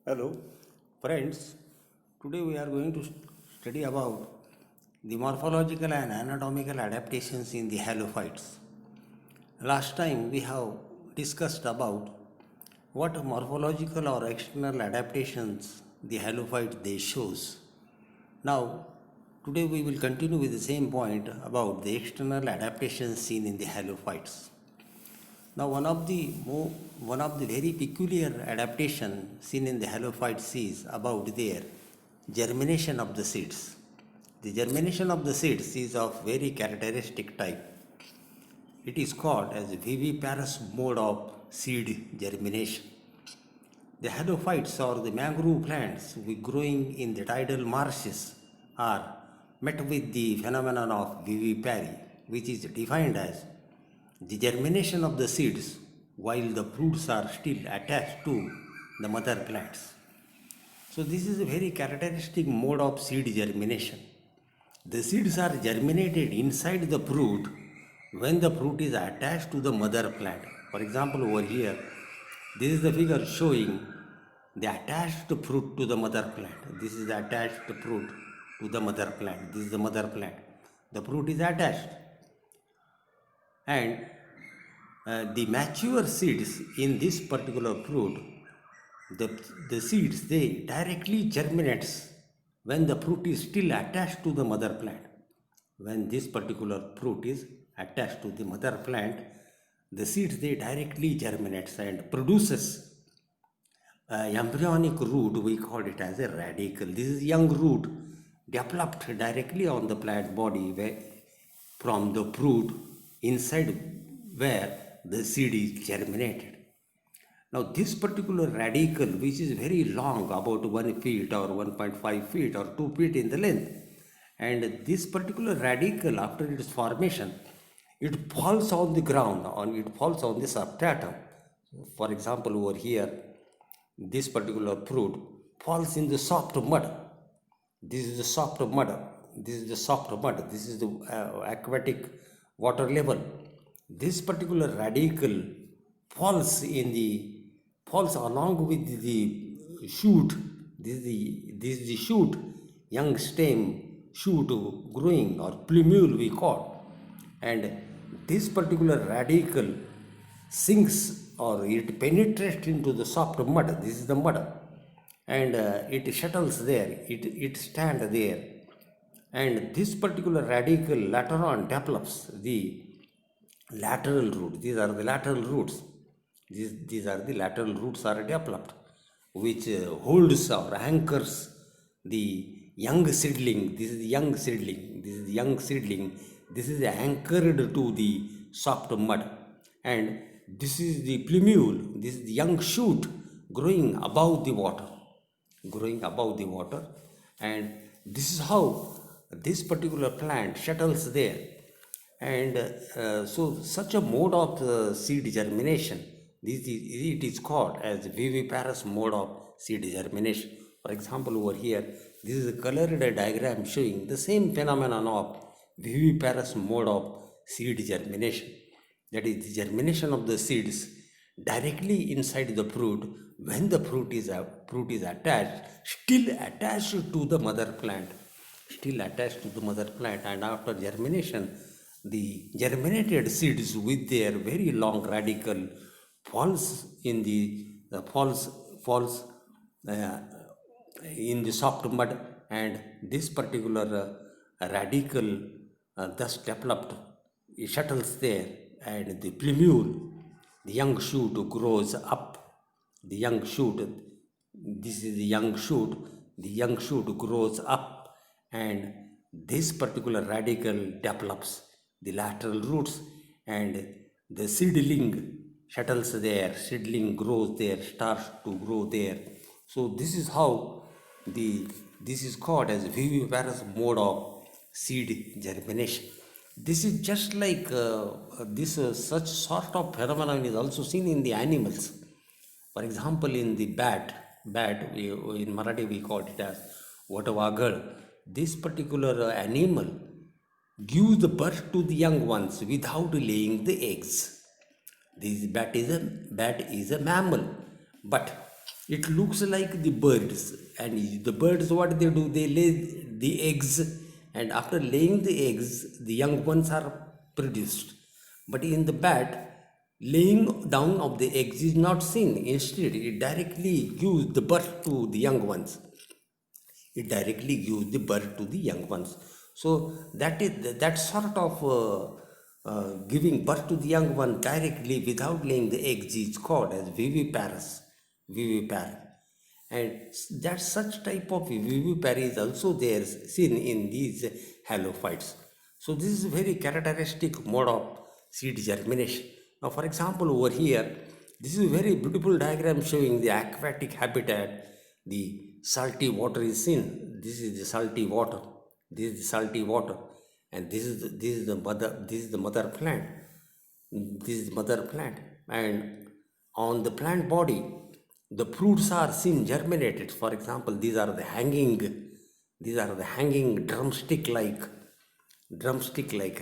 Hello, friends. Today we are going to study about the morphological and anatomical adaptations in the halophytes. Last time we have discussed about what morphological or external adaptations the halophyte they shows. Now, today we will continue with the same point about the external adaptations seen in the halophytes. Now, one of the very peculiar adaptation seen in the halophytes is about their germination of the seeds. The germination of the seeds is of very characteristic type. It is called as viviparous mode of seed germination. The halophytes or the mangrove plants growing in the tidal marshes are met with the phenomenon of vivipary, which is defined as the germination of the seeds while the fruits are still attached to the mother plants. So this is a very characteristic mode of seed germination. The seeds are germinated inside the fruit when the fruit is attached to the mother plant. For example, over here, this is the figure showing the attached fruit to the mother plant. This is the attached fruit to the mother plant. This is the mother plant. The fruit is attached, and the mature seeds in this particular fruit, the seeds they directly germinates when the fruit is still attached to the mother plant. When this particular fruit is attached to the mother plant, the seeds they directly germinates and produces embryonic root. We call it as a radicle. This is young root developed directly on the plant body from the fruit inside where the seed is germinated. Now this particular radicle, which is very long, about 1 feet or 1.5 feet or 2 feet in the length, and this particular radicle after its formation, it falls on the ground, it falls on the substratum. For example, over here, this particular fruit falls in the soft mud. This is the soft mud. This is the soft mud. This is the aquatic water level. This particular radicle falls along with the shoot. This is the shoot, young stem shoot growing, or plumule we call. And this particular radicle sinks, or it penetrates into the soft mud. This is the mud, and it settles there. It stands there, and this particular radicle later on develops the lateral root. These are the lateral roots. These are the lateral roots are developed, which holds or anchors the young seedling. This is the young seedling. This is the young seedling. This is anchored to the soft mud, and this is the plumule. This is the young shoot growing above the water, and this is how this particular plant settles there. And so such a mode of seed germination, it is called as viviparous mode of seed germination. For example, over here, this is a colored diagram showing the same phenomenon of viviparous mode of seed germination. That is the germination of the seeds directly inside the fruit when the fruit is attached, still attached to the mother plant, and after germination, the germinated seeds with their very long radicle falls in the soft mud, and this particular radicle thus developed, it settles there, and the plumule, the young shoot grows up. The young shoot, this is the young shoot. The young shoot grows up, and this particular radicle develops the lateral roots, and the seedling settles there. Seedling grows there, starts to grow there. So this is how this is called as viviparous mode of seed germination. This is just like such sort of phenomenon is also seen in the animals. For example, in the bat, in Marathi we call it as Vatavagal. This particular animal gives the birth to the young ones without laying the eggs. This bat is a mammal, but It looks like the birds, and the birds, what they do, they lay the eggs, and after laying the eggs, the young ones are produced. But in the bat, laying down of the eggs is not seen. Instead, it directly gives the birth to the young ones. It directly gives the birth to the young ones. So that sort of giving birth to the young one directly without laying the eggs is called as viviparous. Vivipar. And that such type of vivipar is also there seen in these halophytes. So this is a very characteristic mode of seed germination. Now, for example, over here, this is a very beautiful diagram showing the aquatic habitat. The salty water is seen. This is the salty water. This is the salty water, and this is the mother plant. This is mother plant, and on the plant body, the fruits are seen germinated. For example, these are the hanging drumstick like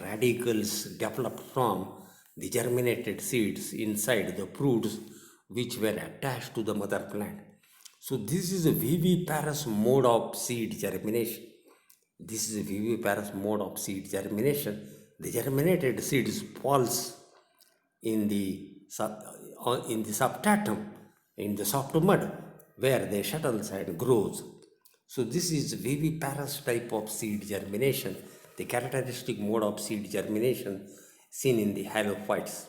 radicals developed from the germinated seeds inside the fruits which were attached to the mother plant. So this is a viviparous mode of seed germination. This is a viviparous mode of seed germination. The germinated seeds falls in the in the substratum, in the soft mud, where they settles and grows. So this is viviparous type of seed germination, the characteristic mode of seed germination seen in the halophytes,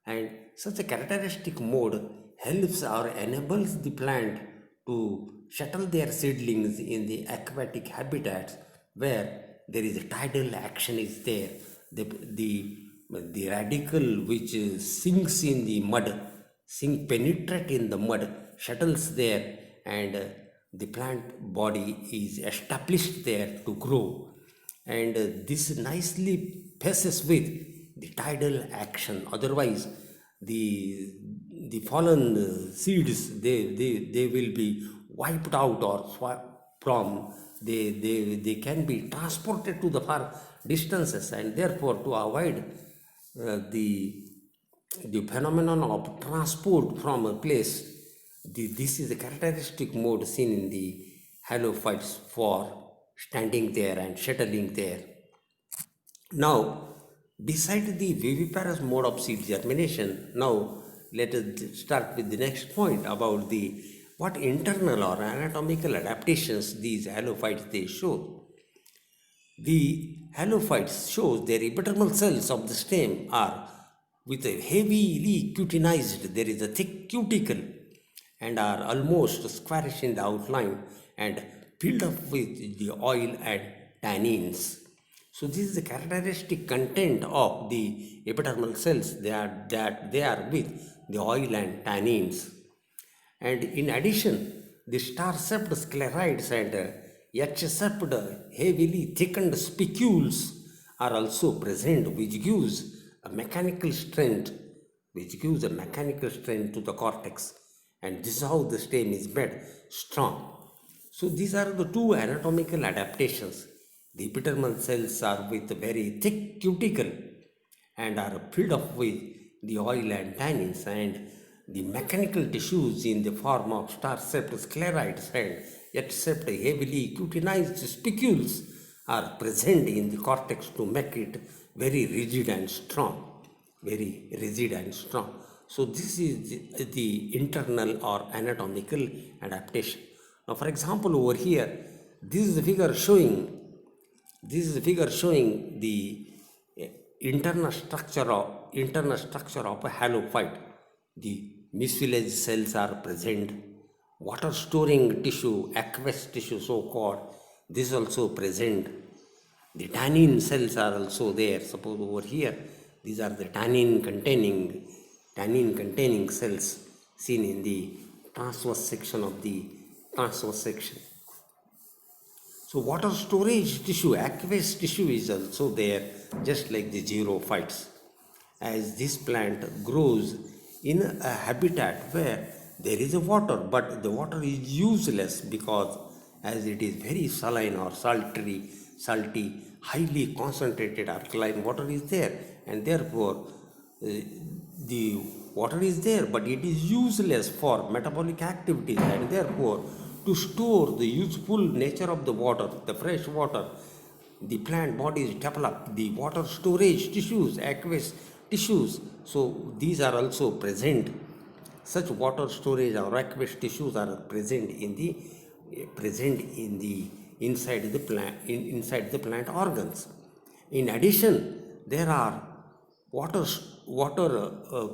and such a characteristic mode helps or enables the plant to shuttle their seedlings in the aquatic habitats where there is a tidal action is there. The radical which sinks in the mud, penetrate in the mud, shuttles there, and the plant body is established there to grow. And this nicely passes with the tidal action. Otherwise, the fallen seeds, they will be wiped out or from, they can be transported to the far distances, and therefore to avoid the phenomenon of transport from a place, this is a characteristic mode seen in the halophytes for standing there and settling there. Now, beside the viviparous mode of seed germination, now let us start with the next point about the what internal or anatomical adaptations these halophytes they show. The halophytes shows their epidermal cells of the stem are with a heavily cutinized, there is a thick cuticle, and are almost squarish in the outline and filled up with the oil and tannins. So this is the characteristic content of the epidermal cells. They are with the oil and tannins. And in addition, the star-shaped sclerites and H-shaped heavily thickened spicules are also present, which gives a mechanical strength, to the cortex, and this is how the stem is made strong. So these are the two anatomical adaptations. The epidermal cells are with a very thick cuticle and are filled up with the oil and tannins, and the mechanical tissues in the form of star-shaped sclerites and H-shaped heavily cutinized spicules are present in the cortex to make it very rigid and strong. So this is the internal or anatomical adaptation. Now, for example, over here, this is a figure showing the internal structure of a halophyte. The mucilage cells are present. Water storing tissue, aqueous tissue so called, this is also present. The tannin cells are also there. Suppose over here, these are the tannin containing cells seen in the transverse section of the transverse section. So water storage tissue, aqueous tissue is also there, just like the xerophytes. As this plant grows in a habitat where there is a water, but the water is useless because as it is very saline or salty, highly concentrated alkaline water is there, and therefore the water is there, but it is useless for metabolic activities, and therefore, to store the useful nature of the water, the fresh water, the plant bodies develop the water storage tissues, aqueous tissues. So these are also present. Such water storage or aqueous tissues are present in the inside the plant organs. In addition, there are water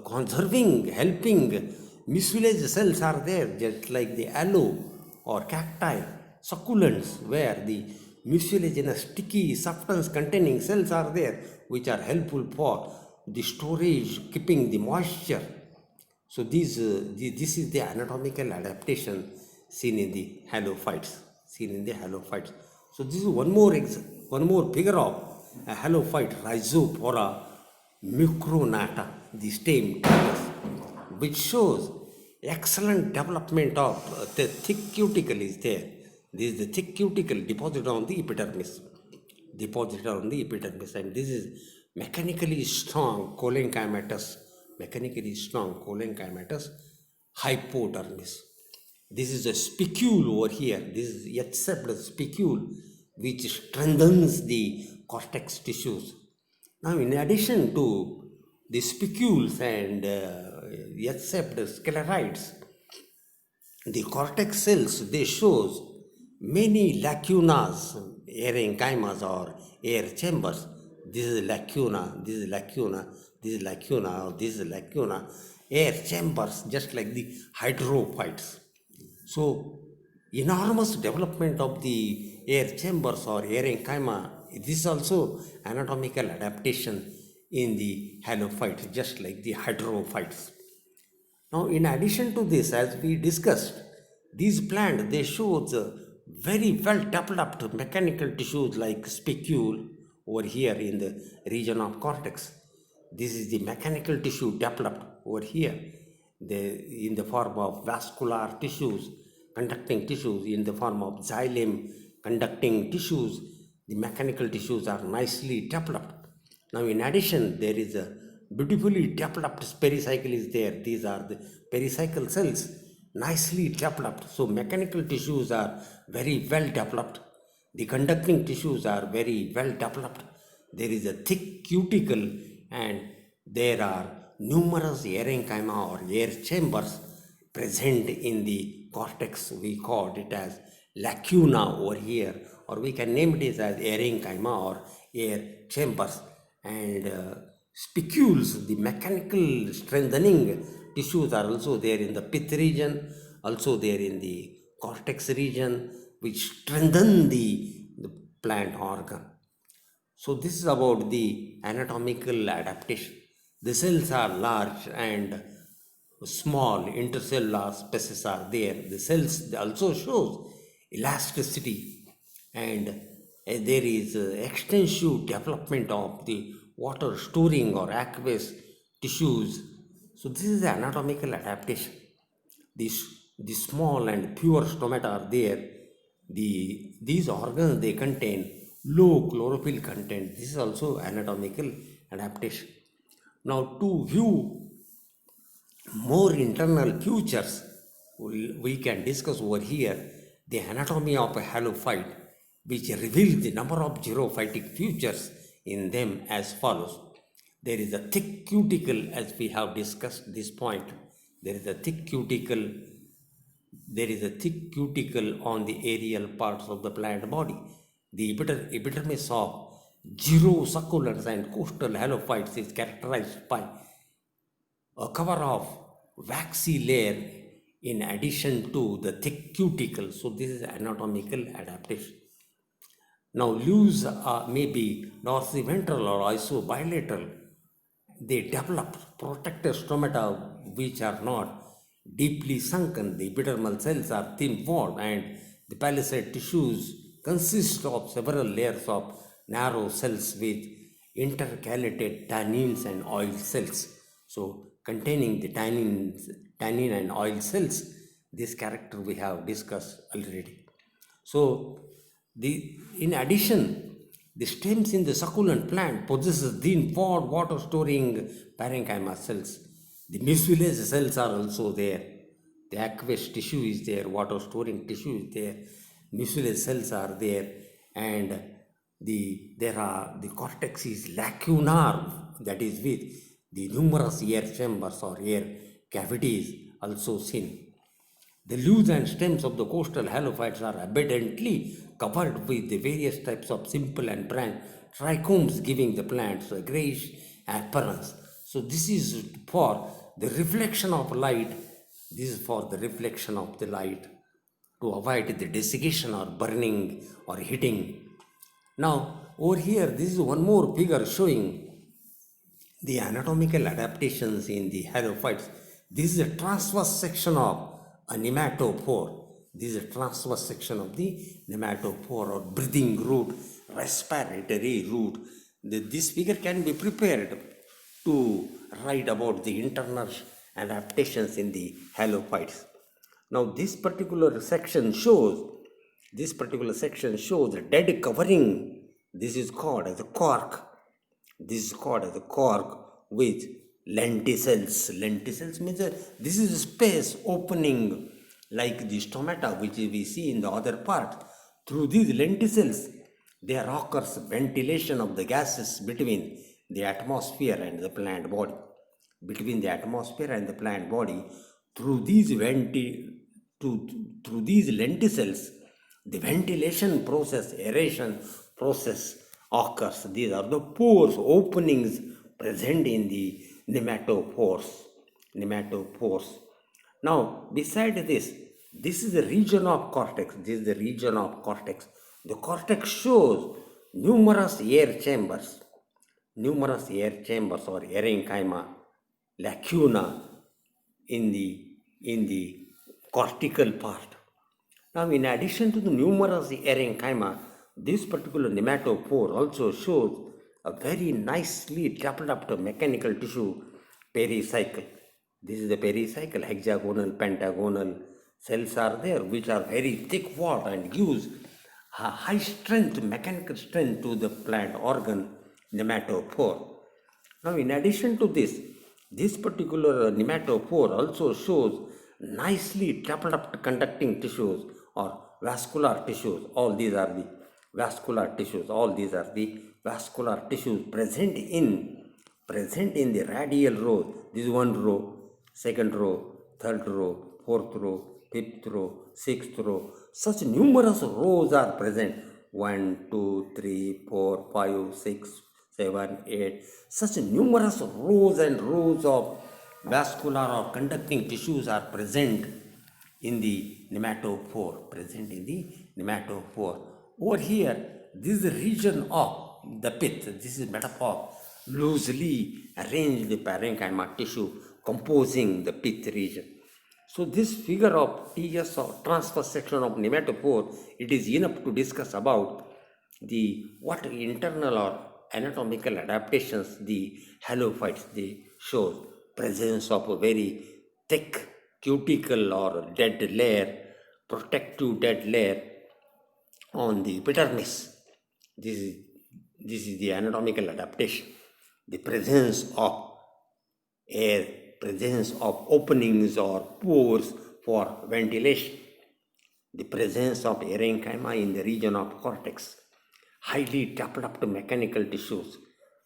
conserving, helping mucilage cells are there, just like the aloe or cacti, succulents, where the mucilaginous sticky substance containing cells are there, which are helpful for the storage, keeping the moisture. So this is the anatomical adaptation seen in the halophytes. So this is one more figure of a halophyte, Rhizopora mucronata, the stem callus, which shows excellent development of the thick cuticle is there. This is the thick cuticle deposited on the epidermis, and this is mechanically strong cholenchymatous hypodermis. This is a spicule over here. This is Yetzept spicule, which strengthens the cortex tissues. Now, in addition to the spicules and Yetzept sclerites, the cortex cells, they shows many lacunas, aerenchymas or air chambers. This is lacuna, air chambers, just like the hydrophytes. So, enormous development of the air chambers or aerenchyma. This is also anatomical adaptation in the halophyte, just like the hydrophytes. Now, in addition to this, as we discussed, these plants, they show the very well developed mechanical tissues like spicule over here in the region of cortex. This is the mechanical tissue developed over here in the form of vascular tissues, conducting tissues, in the form of xylem conducting tissues. The mechanical tissues are nicely developed. Now, in addition, there is a beautifully developed pericycle is there. These are the pericycle cells, nicely developed. So, mechanical tissues are very well developed. The conducting tissues are very well developed. There is a thick cuticle, and there are numerous aerenchyma or air chambers present in the cortex. We called it as lacuna over here, or we can name it as aerenchyma or air chambers. And spicules, the mechanical strengthening tissues, are also there in the pith region, also there in the cortex region, which strengthen the plant organ. So this is about the anatomical adaptation. The cells are large and small intercellular spaces are there. The cells also shows elasticity, and there is extensive development of the water storing or aqueous tissues. So this is the anatomical adaptation. The small and pure stomata are there. These organs, they contain low chlorophyll content. This is also anatomical adaptation. Now, to view more internal features, we can discuss over here the anatomy of a halophyte, which reveals the number of xerophytic features in them as follows. There is a thick cuticle, as we have discussed this point. There is a thick cuticle on the aerial parts of the plant body. The epidermis of gyrosucculents and coastal halophytes is characterized by a cover of waxy layer in addition to the thick cuticle. So this is anatomical adaptation. Now, leaves may be dorsiventral or isobilateral. They develop protective stomata which are not deeply sunken. The epidermal cells are thin-walled, and the palisade tissues consist of several layers of narrow cells with intercalated tannins and oil cells. So, containing the tannin and oil cells, this character we have discussed already. So, in addition, the stems in the succulent plant possesses thin-walled water-storing parenchyma cells. The mucilage cells are also there. The aqueous tissue is there, water storing tissue is there, mucilage cells are there, and the cortex is lacunar, that is with the numerous air chambers or air cavities also seen. The leaves and stems of the coastal halophytes are abundantly covered with the various types of simple and branch trichomes, giving the plants a grayish appearance. So this is for the reflection of light. This is for the reflection of the light to avoid the desiccation or burning or heating. Now over here, this is one more figure showing the anatomical adaptations in the halophytes. This is a transverse section of a nematophore. This is a transverse section of the nematophore or breathing root, respiratory root. This figure can be prepared to write about the internal adaptations in the halophytes. Now this particular section shows a dead covering. This is called as a cork. This is called as a cork with lenticels. Lenticels means this is a space opening like the stomata which we see in the other part. Through these lenticels, there occurs ventilation of the gases between the atmosphere and the plant body. Between the atmosphere and the plant body, through these lenticels, the ventilation process, aeration process occurs. These are the pores, openings present in the nematophores. Now, beside this is the region of cortex. This is the region of cortex. The cortex shows numerous air chambers or parenchyma, lacuna in the cortical part. Now, in addition to the numerous parenchyma, this particular nematophore also shows a very nicely developed mechanical tissue pericycle. This is the pericycle, hexagonal, pentagonal cells are there, which are very thick walled and gives a high strength, mechanical strength to the plant organ nematophore. Now, in addition to this particular nematophore also shows nicely developed conducting tissues or vascular tissues. All these are the vascular tissues present in the radial row. This is one row, second row, third row, fourth row, fifth row, sixth row. Such numerous rows are present. 1, 2, 3, 4, 5, 6, 7, 8. Such numerous rows and rows of vascular or conducting tissues are present in the nematophore. Over here, this is the region of the pith. This is made up of loosely arranged parenchyma tissue composing the pith region. So this figure of TS or transverse section of nematophore, it is enough to discuss about what internal or anatomical adaptations the halophytes they show. Presence of a very thick cuticle or dead layer, protective dead layer on the epidermis. This is the anatomical adaptation. The presence of air, presence of openings or pores for ventilation. The presence of parenchyma in the region of cortex. Highly developed mechanical tissues,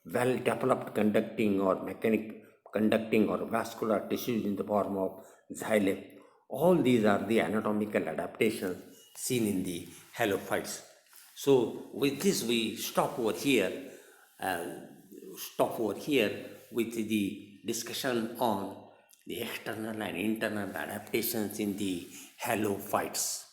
well developed conducting or vascular tissues in the form of xylem. All these are the anatomical adaptations seen in the halophytes. So with this we stop over here with the discussion on the external and internal adaptations in the halophytes.